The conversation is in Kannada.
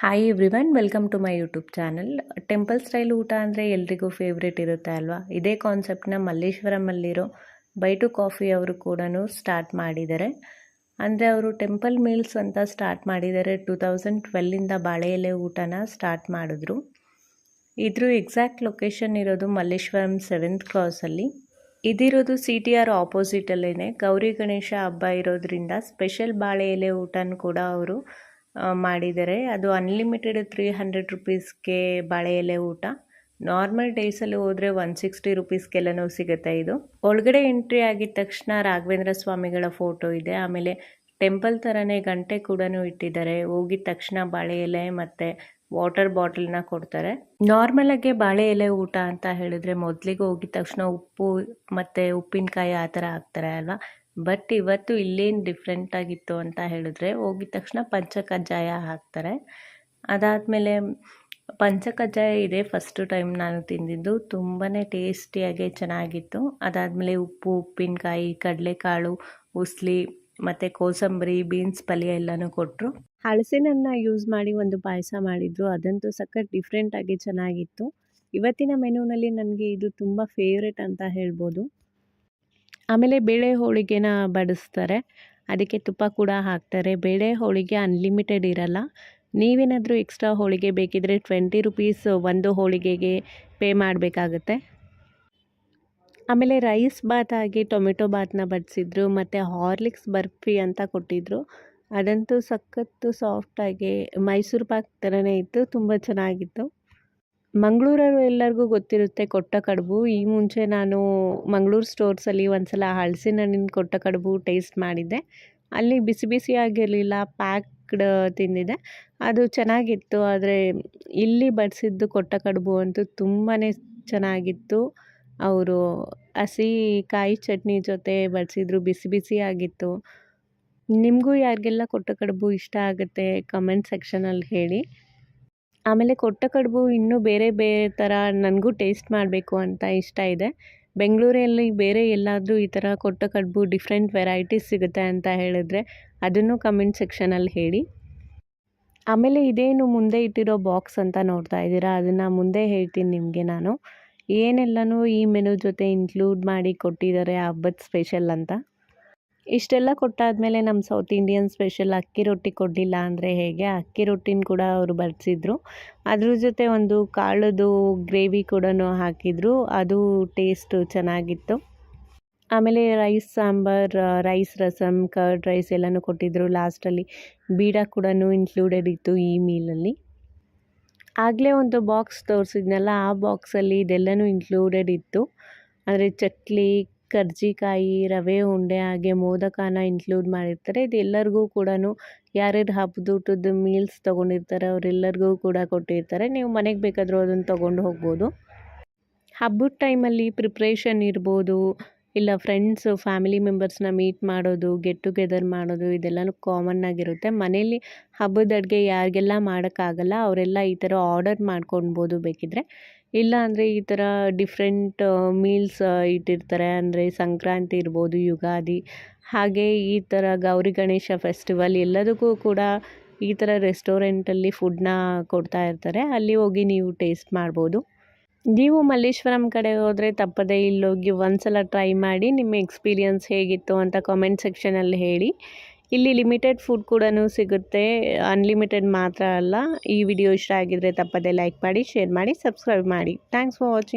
Hi everyone, welcome to my YouTube channel. Temple style ಊಟ ಅಂದರೆ ಎಲ್ರಿಗೂ ಫೇವ್ರೇಟ್ ಇರುತ್ತೆ ಅಲ್ವಾ. ಇದೇ ಕಾನ್ಸೆಪ್ಟ್ನ ಮಲ್ಲೇಶ್ವರಮಲ್ಲಿರೋ ಬೈ ಟು ಕಾಫಿ ಅವರು ಕೂಡ ಸ್ಟಾರ್ಟ್ ಮಾಡಿದ್ದಾರೆ. ಅಂದರೆ ಅವರು ಟೆಂಪಲ್ ಮೀಲ್ಸ್ ಅಂತ ಸ್ಟಾರ್ಟ್ ಮಾಡಿದ್ದಾರೆ. 2012ಇಂದ ಬಾಳೆ ಎಲೆ ಊಟನ ಸ್ಟಾರ್ಟ್ ಮಾಡಿದ್ರು. ಇದ್ರ ಎಕ್ಸಾಕ್ಟ್ ಲೊಕೇಶನ್ ಇರೋದು ಮಲ್ಲೇಶ್ವರಂ 7th ಕ್ರಾಸಲ್ಲಿ. ಇದಿರೋದು CTR ಆಪೋಸಿಟಲ್ಲೇ. ಗೌರಿ ಗಣೇಶ ಹಬ್ಬ ಇರೋದ್ರಿಂದ ಸ್ಪೆಷಲ್ ಬಾಳೆ ಎಲೆ ಊಟನ ಕೂಡ ಅವರು ಮಾಡಿದ್ದಾರೆ. ಅದು ಅನ್ಲಿಮಿಟೆಡ್ 300 ರುಪೀಸ್ಗೆ ಬಾಳೆ ಎಲೆ ಊಟ. ನಾರ್ಮಲ್ ಡೇಸಲ್ಲಿ ಹೋದರೆ 160 ರುಪೀಸ್ಗೆಲ್ಲನೂ ಸಿಗುತ್ತೆ. ಇದು ಒಳಗಡೆ ಎಂಟ್ರಿ ಆಗಿದ ತಕ್ಷಣ ರಾಘವೇಂದ್ರ ಸ್ವಾಮಿಗಳ ಫೋಟೋ ಇದೆ. ಆಮೇಲೆ ಟೆಂಪಲ್ ಥರನೇ ಗಂಟೆ ಕೂಡ ಇಟ್ಟಿದ್ದಾರೆ. ಹೋಗಿದ ತಕ್ಷಣ ಬಾಳೆ ಎಲೆ ಮತ್ತು ವಾಟರ್ ಬಾಟಲ್ನ ಕೊಡ್ತಾರೆ. ನಾರ್ಮಲಾಗಿ ಬಾಳೆ ಎಲೆ ಊಟ ಅಂತ ಹೇಳಿದ್ರೆ ಮೊದಲಿಗೆ ಹೋಗಿದ ತಕ್ಷಣ ಉಪ್ಪು ಮತ್ತು ಉಪ್ಪಿನಕಾಯಿ ಆ ಥರ ಹಾಕ್ತಾರೆ ಅಲ್ವಾ. ಬಟ್ ಇವತ್ತು ಇಲ್ಲೇನು ಡಿಫ್ರೆಂಟ್ ಆಗಿತ್ತು ಅಂತ ಹೇಳಿದ್ರೆ ಹೋಗಿದ ತಕ್ಷಣ ಪಂಚಕಜ್ಜಾಯ ಹಾಕ್ತಾರೆ. ಅದಾದಮೇಲೆ ಪಂಚಕಜ್ಜಾಯ ಇದೆ ಫಸ್ಟ್ ಟೈಮ್ ನಾನು ತಿಂದಿದ್ದು. ತುಂಬಾ ಟೇಸ್ಟಿಯಾಗಿ ಚೆನ್ನಾಗಿತ್ತು. ಅದಾದಮೇಲೆ ಉಪ್ಪು, ಉಪ್ಪಿನಕಾಯಿ, ಕಡಲೆಕಾಳು, ಉಸ್ಲಿ ಮತ್ತು ಕೋಸಂಬರಿ, ಬೀನ್ಸ್ ಪಲ್ಯ ಎಲ್ಲನೂ ಕೊಟ್ಟರು. ಹಲಸಿನನ್ನ ಯೂಸ್ ಮಾಡಿ ಒಂದು ಪಾಯಸ ಮಾಡಿದ್ರು. ಅದಂತೂ ಸಖತ್ ಡಿಫ್ರೆಂಟಾಗಿ ಚೆನ್ನಾಗಿತ್ತು. ಇವತ್ತಿನ ಮೆನುನಲ್ಲಿ ನನಗೆ ಇದು ತುಂಬ ಫೇವ್ರೆಟ್ ಅಂತ ಹೇಳ್ಬೋದು. ಆಮೇಲೆ ಬೇಳೆ ಹೋಳಿಗೆನ ಬಡಿಸ್ತಾರೆ. ಅದಕ್ಕೆ ತುಪ್ಪ ಕೂಡ ಹಾಕ್ತಾರೆ. ಬೇಳೆ ಹೋಳಿಗೆ ಅನ್ಲಿಮಿಟೆಡ್ ಇರಲ್ಲ. ನೀವೇನಾದರೂ ಎಕ್ಸ್ಟ್ರಾ ಹೋಳಿಗೆ ಬೇಕಿದ್ರೆ 20 ರುಪೀಸ್ ಒಂದು ಹೋಳಿಗೆಗೆ ಪೇ ಮಾಡಬೇಕಾಗತ್ತೆ. ಆಮೇಲೆ ರೈಸ್ ಬಾತ್ ಆಗಿ ಟೊಮೆಟೊ ಬಾತ್ನ ಬಡಿಸಿದ್ರು ಮತ್ತು ಹಾರ್ಲಿಕ್ಸ್ ಬರ್ಫಿ ಅಂತ ಕೊಟ್ಟಿದ್ದರು. ಅದಂತೂ ಸಖತ್ತು ಸಾಫ್ಟಾಗಿ ಮೈಸೂರು ಪಾಕ್ ಥರನೇ ಇತ್ತು. ತುಂಬ ಚೆನ್ನಾಗಿತ್ತು. ಮಂಗಳೂರವರು ಎಲ್ಲರಿಗೂ ಗೊತ್ತಿರುತ್ತೆ ಕೊಟ್ಟ ಕಡುಬು. ಈ ಮುಂಚೆ ನಾನು ಮಂಗಳೂರು ಸ್ಟೋರ್ಸಲ್ಲಿ ಒಂದು ಸಲ ಹಲಸಿನ ಹಣ್ಣಿನ ಕೊಟ್ಟ ಕಡುಬು ಟೇಸ್ಟ್ ಮಾಡಿದ್ದೆ. ಅಲ್ಲಿ ಬಿಸಿ ಬಿಸಿಯಾಗಿರಲಿಲ್ಲ, ಪ್ಯಾಕ್ಡ್ ತಿಂದಿದ್ದೆ. ಅದು ಚೆನ್ನಾಗಿತ್ತು. ಆದರೆ ಇಲ್ಲಿ ಬಡಿಸಿದ್ದು ಕೊಟ್ಟ ಕಡುಬು ಅಂತೂ ತುಂಬಾ ಚೆನ್ನಾಗಿತ್ತು. ಅವರು ಹಸಿ ಕಾಯಿ ಚಟ್ನಿ ಜೊತೆ ಬಡಿಸಿದ್ರು. ಬಿಸಿ ಬಿಸಿಯಾಗಿತ್ತು. ನಿಮಗೂ ಯಾರಿಗೆಲ್ಲ ಕೊಟ್ಟ ಕಡುಬು ಇಷ್ಟ ಆಗುತ್ತೆ ಕಮೆಂಟ್ ಸೆಕ್ಷನಲ್ಲಿ ಹೇಳಿ. ಆಮೇಲೆ ಕೊಟ್ಟ ಕಡುಬು ಇನ್ನೂ ಬೇರೆ ಬೇರೆ ಥರ ನನಗೂ ಟೇಸ್ಟ್ ಮಾಡಬೇಕು ಅಂತ ಇಷ್ಟ ಇದೆ. ಬೆಂಗಳೂರಲ್ಲಿ ಬೇರೆ ಎಲ್ಲಾದರೂ ಈ ಥರ ಕೊಟ್ಟ ಕಡುಬು ಡಿಫ್ರೆಂಟ್ ವೆರೈಟೀಸ್ ಸಿಗುತ್ತೆ ಅಂತ ಹೇಳಿದ್ರೆ ಅದನ್ನು ಕಮೆಂಟ್ ಸೆಕ್ಷನಲ್ಲಿ ಹೇಳಿ. ಆಮೇಲೆ ಇದೇನು ಮುಂದೆ ಇಟ್ಟಿರೋ ಬಾಕ್ಸ್ ಅಂತ ನೋಡ್ತಾ ಇದ್ದೀರಾ, ಅದನ್ನು ಮುಂದೆ ಹೇಳ್ತೀನಿ ನಿಮಗೆ ನಾನು. ಏನೆಲ್ಲನೂ ಈ ಮೆನು ಜೊತೆ ಇನ್ಕ್ಲೂಡ್ ಮಾಡಿ ಕೊಟ್ಟಿದ್ದಾರೆ ಹಬ್ಬದ ಸ್ಪೆಷಲ್ ಅಂತ. ಇಷ್ಟೆಲ್ಲ ಕೊಟ್ಟಾದಮೇಲೆ ನಮ್ಮ ಸೌತ್ ಇಂಡಿಯನ್ ಸ್ಪೆಷಲ್ ಅಕ್ಕಿ ರೊಟ್ಟಿ ಕೊಡಲಿಲ್ಲ ಅಂದರೆ ಹೇಗೆ, ಅಕ್ಕಿ ರೊಟ್ಟಿನ ಕೂಡ ಅವರು ಬಡಿಸಿದ್ರು. ಅದ್ರ ಜೊತೆ ಒಂದು ಕಾಳದು ಗ್ರೇವಿ ಕೂಡ ಹಾಕಿದರು. ಅದು ಟೇಸ್ಟು ಚೆನ್ನಾಗಿತ್ತು. ಆಮೇಲೆ rice sambar, rice rasam, curd rice ಎಲ್ಲನೂ ಕೊಟ್ಟಿದ್ದರು. ಲಾಸ್ಟಲ್ಲಿ ಬೀಡ ಕೂಡ ಇನ್ಕ್ಲೂಡೆಡ್ ಇತ್ತು ಈ ಮೀಲಲ್ಲಿ. ಆಗಲೇ ಒಂದು ಬಾಕ್ಸ್ ತೋರಿಸಿದ್ನಲ್ಲ, ಆ ಬಾಕ್ಸಲ್ಲಿ ಇದೆಲ್ಲನೂ ಇನ್ಕ್ಲೂಡೆಡ್ ಇತ್ತು. ಅಂದರೆ ಚಕ್ಲಿ, ಕರ್ಜಿಕಾಯಿ, ರವೆ ಉಂಡೆ ಹಾಗೆ ಮೋದಕನ ಇನ್ಕ್ಲೂಡ್ ಮಾಡಿರ್ತಾರೆ. ಇದು ಎಲ್ಲರಿಗೂ ಕೂಡ ಯಾರ್ಯಾರು ಹಬ್ಬದೂಟದ ಮೀಲ್ಸ್ ತೊಗೊಂಡಿರ್ತಾರೆ ಅವರೆಲ್ಲರಿಗೂ ಕೂಡ ಕೊಟ್ಟಿರ್ತಾರೆ. ನೀವು ಮನೆಗೆ ಬೇಕಾದರೂ ಅದನ್ನು ತೊಗೊಂಡು ಹೋಗ್ಬೋದು. ಹಬ್ಬದ ಟೈಮಲ್ಲಿ ಪ್ರಿಪ್ರೇಷನ್ ಇರ್ಬೋದು, ಇಲ್ಲ ಫ್ರೆಂಡ್ಸು ಫ್ಯಾಮಿಲಿ ಮೆಂಬರ್ಸ್ನ ಮೀಟ್ ಮಾಡೋದು, ಗೆಟ್ ಟುಗೆದರ್ ಮಾಡೋದು, ಇದೆಲ್ಲನೂ ಕಾಮನ್ ಆಗಿರುತ್ತೆ. ಮನೇಲಿ ಹಬ್ಬದ ಅಡುಗೆ ಯಾರಿಗೆಲ್ಲ ಮಾಡೋಕ್ಕಾಗಲ್ಲ ಅವರೆಲ್ಲ ಈ ಥರ ಆರ್ಡರ್ ಮಾಡ್ಕೊಳ್ಬೋದು ಬೇಕಿದ್ದರೆ. ಇಲ್ಲ ಅಂದರೆ ಈ ಥರ ಡಿಫ್ರೆಂಟ್ ಮೀಲ್ಸ್ ಇಟ್ಟಿರ್ತಾರೆ. ಅಂದರೆ ಸಂಕ್ರಾಂತಿ ಇರ್ಬೋದು, ಯುಗಾದಿ, ಹಾಗೆ ಈ ಥರ ಗೌರಿ ಗಣೇಶ ಫೆಸ್ಟಿವಲ್ ಎಲ್ಲದಕ್ಕೂ ಕೂಡ ಈ ಥರ ರೆಸ್ಟೋರೆಂಟಲ್ಲಿ ಫುಡ್ನ ಕೊಡ್ತಾ ಇರ್ತಾರೆ. ಅಲ್ಲಿ ಹೋಗಿ ನೀವು ಟೇಸ್ಟ್ ಮಾಡ್ಬೋದು. ನೀವು ಮಲ್ಲೇಶ್ವರಂ ಕಡೆ ಹೋದರೆ ತಪ್ಪದೆ ಇಲ್ಲೋಗಿ ಒಂದ್ಸಲ ಟ್ರೈ ಮಾಡಿ ನಿಮ್ಮ ಎಕ್ಸ್ಪೀರಿಯನ್ಸ್ ಹೇಗಿತ್ತು ಅಂತ ಕಾಮೆಂಟ್ ಸೆಕ್ಷನಲ್ಲಿ ಹೇಳಿ. ಇಲ್ಲಿ ಲಿಮಿಟೆಡ್ ಫುಡ್ ಕೂಡ ಸಿಗುತ್ತೆ, ಅನ್ಲಿಮಿಟೆಡ್ ಮಾತ್ರ ಅಲ್ಲ. ಈ ವಿಡಿಯೋ ಇಷ್ಟ ಆಗಿದ್ರೆ ತಪ್ಪದೆ ಲೈಕ್ ಮಾಡಿ, ಶೇರ್ ಮಾಡಿ, ಸಬ್ಸ್ಕ್ರೈಬ್ ಮಾಡಿ. Thanks for watching.